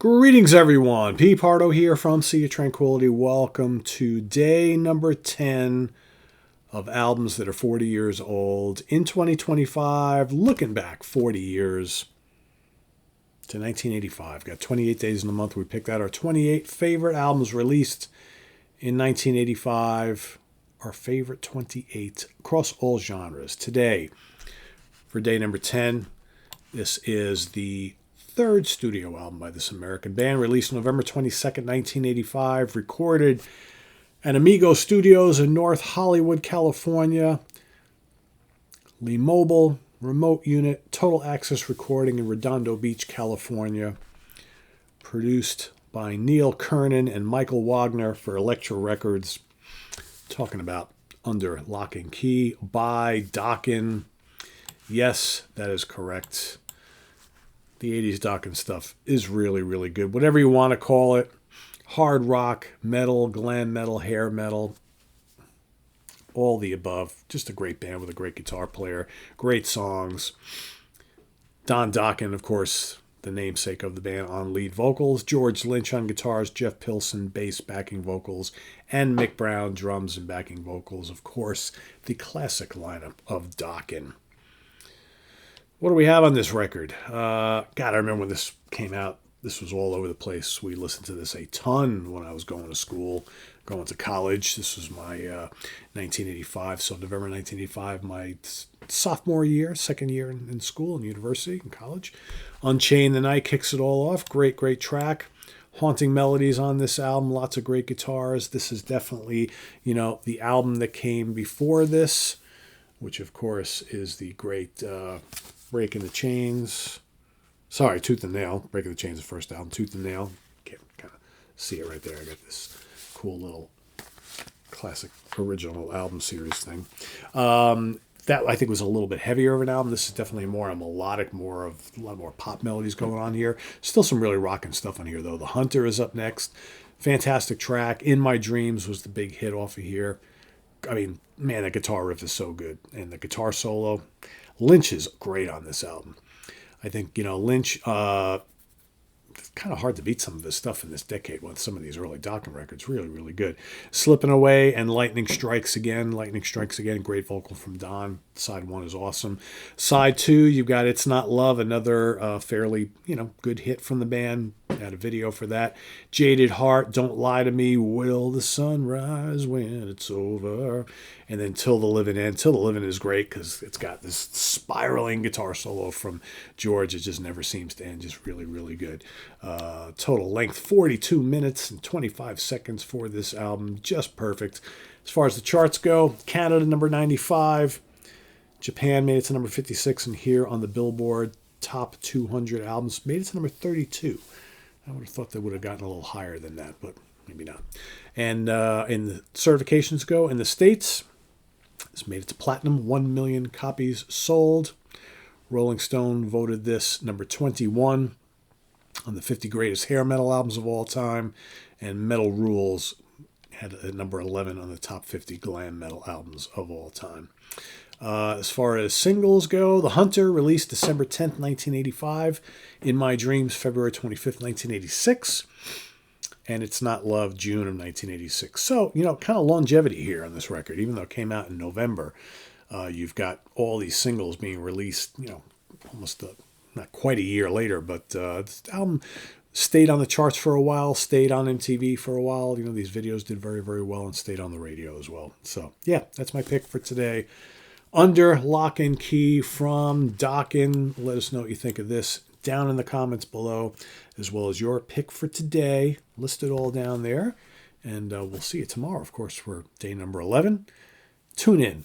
Greetings, everyone. Pete Pardo here from Sea of Tranquility. Welcome to day number 10 of albums that are 40 years old in 2025. Looking back 40 years to 1985. Got 28 days in the month. We picked out our 28 favorite albums released in 1985. Our favorite 28 across all genres. Today, for day number 10, this is the third studio album by this American band, released November 22nd, 1985, recorded at Amigo Studios in North Hollywood, California. Lee Mobile, Remote Unit, Total Access Recording in Redondo Beach, California. Produced by Neil Kernan and Michael Wagner for Elektra Records. Talking about Under Lock and Key by Dokken. Yes, that is correct. The 80s Dokken stuff is really, really good. Whatever you want to call it. Hard rock, metal, glam metal, hair metal. All the above. Just a great band with a great guitar player. Great songs. Don Dokken, of course, the namesake of the band, on lead vocals. George Lynch on guitars. Jeff Pilson, bass, backing vocals. And Mick Brown, drums and backing vocals. Of course, the classic lineup of Dokken. What do we have on this record? God, I remember when this came out. This was all over the place. We listened to this a ton when I was going to school, going to college. This was my 1985, so November 1985, my sophomore year, second year in school, in university, in college. Unchain the Night kicks it all off. Great, great track. Haunting melodies on this album. Lots of great guitars. This is definitely, the album that came before this, which, of course, is the great Breaking the Chains. Sorry, Tooth and Nail. Breaking the Chains, the first album. Tooth and Nail. Can't kind of see it right there. I got this cool little classic original album series thing. That, I think, was a little bit heavier of an album. This is definitely more melodic, a lot more pop melodies going on here. Still some really rocking stuff on here, though. The Hunter is up next. Fantastic track. In My Dreams was the big hit off of here. I mean, man, that guitar riff is so good. And the guitar solo. Lynch is great on this album. I think, Lynch, it's kind of hard to beat some of this stuff in this decade with some of these early Dokken records. Really, really good. Slipping Away and Lightning Strikes Again. Lightning Strikes Again, great vocal from Don. Side 1 is awesome. Side 2, you've got It's Not Love, another fairly, good hit from the band. Had a video for that. Jaded Heart, Don't Lie to Me, Will the Sun Rise When It's Over? And then Till the Living End. Till the Living is great because it's got this spiraling guitar solo from George. It just never seems to end. Just really, really good. Total length, 42 minutes and 25 seconds for this album. Just perfect. As far as the charts go, Canada, number 95. Japan made it to number 56. And here on the Billboard Top 200 albums, made it to number 32. I would have thought they would have gotten a little higher than that, but maybe not. And in the certifications go, in the States, this made it to platinum, 1 million copies sold. Rolling Stone voted this number 21 on the 50 greatest hair metal albums of all time. And Metal Rules had a number 11 on the top 50 glam metal albums of all time. As far as singles go, The Hunter, released December 10th, 1985. In My Dreams, February 25th, 1986. And It's Not Love, June of 1986. So, kind of longevity here on this record. Even though it came out in November, you've got all these singles being released, almost not quite a year later. But this album stayed on the charts for a while, stayed on MTV for a while. These videos did very, very well and stayed on the radio as well. So, yeah, that's my pick for today. Under Lock and Key from Dokken. Let us know what you think of this down in the comments below, as well as your pick for today. List it all down there. And we'll see you tomorrow, of course, for day number 11. Tune in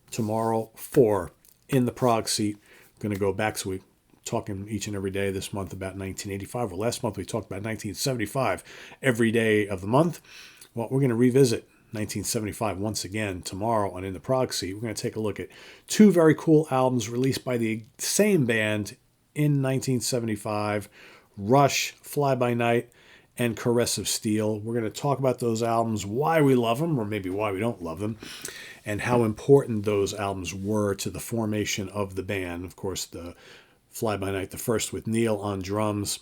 tomorrow for In the Prague Seat. We're going to go back, so we're talking each and every day this month about 1985. Well, last month we talked about 1975 every day of the month. Well, we're going to revisit 1975 once again tomorrow on In the Prague Seat. We're going to take a look at two very cool albums released by the same band in 1975, Rush, Fly By Night, and Caress of Steel. We're going to talk about those albums, why we love them, or maybe why we don't love them, and how important those albums were to the formation of the band. Of course, the Fly By Night, the first with Neil on drums,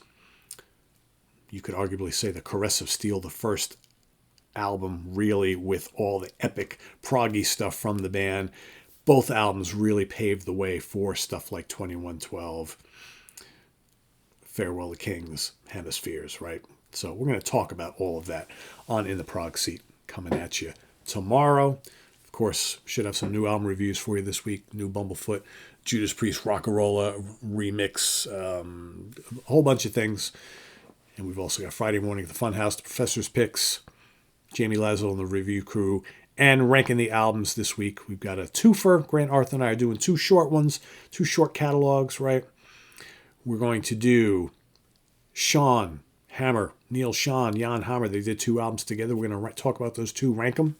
you could arguably say the Caress of Steel, the first album really with all the epic proggy stuff from the band. Both albums really paved the way for stuff like 2112, Farewell to Kings, Hemispheres, right? So we're going to talk about all of that on In the Prog Seat coming at you tomorrow. Of course, should have some new album reviews for you this week. New Bumblefoot, Judas Priest Rockarola remix, a whole bunch of things. And we've also got Friday morning at the Funhouse, the Professor's Picks, Jamie Lazo and the review crew, and ranking the albums this week. We've got a twofer. Grant Arthur and I are doing two short ones, two short catalogs, right? We're going to do Sean Hammer, Neil Sean, Jan Hammer. They did two albums together. We're going to talk about those two, rank them.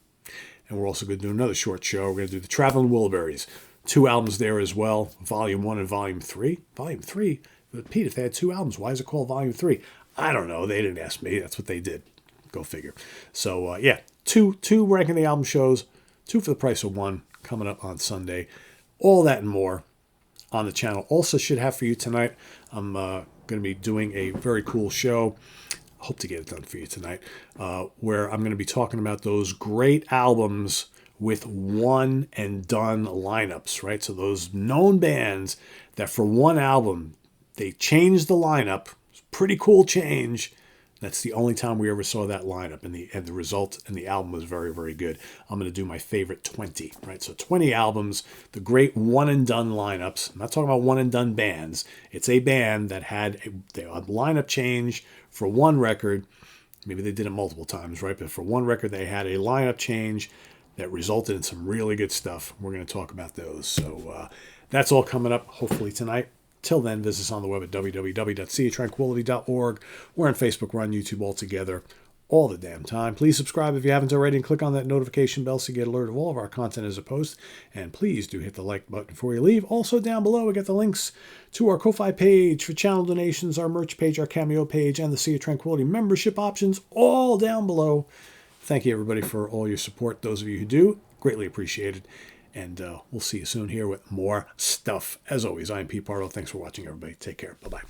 And we're also going to do another short show. We're going to do the Traveling Wilburys. Two albums there as well, Volume 1 and Volume 3. Volume 3? But Pete, if they had two albums, why is it called Volume 3? I don't know. They didn't ask me. That's what they did. Go figure. So, yeah, two ranking the album shows, two for the price of one, coming up on Sunday. All that and more on the channel. Also should have for you tonight, I'm going to be doing a very cool show. Hope to get it done for you tonight, where I'm going to be talking about those great albums with one and done lineups, right? So those known bands that for one album, they changed the lineup. Pretty cool change. That's the only time we ever saw that lineup, and the result and the album was very, very good. I'm going to do my favorite 20, right? So 20 albums, the great one-and-done lineups. I'm not talking about one-and-done bands. It's a band that had a lineup change for one record. Maybe they did it multiple times, right? But for one record, they had a lineup change that resulted in some really good stuff. We're going to talk about those. So that's all coming up, hopefully, tonight. Till then, visit us on the web at www.seatranquility.org. We're on Facebook, we're on YouTube all together, all the damn time. Please subscribe if you haven't already and click on that notification bell so you get alert of all of our content as a post. And please do hit the like button before you leave. Also down below, we got the links to our Ko-Fi page for channel donations, our merch page, our Cameo page, and the Sea of Tranquility membership options, all down below. Thank you, everybody, for all your support. Those of you who do, greatly appreciated. And we'll see you soon here with more stuff. As always, I'm Pete Pardo. Thanks for watching, everybody. Take care. Bye-bye.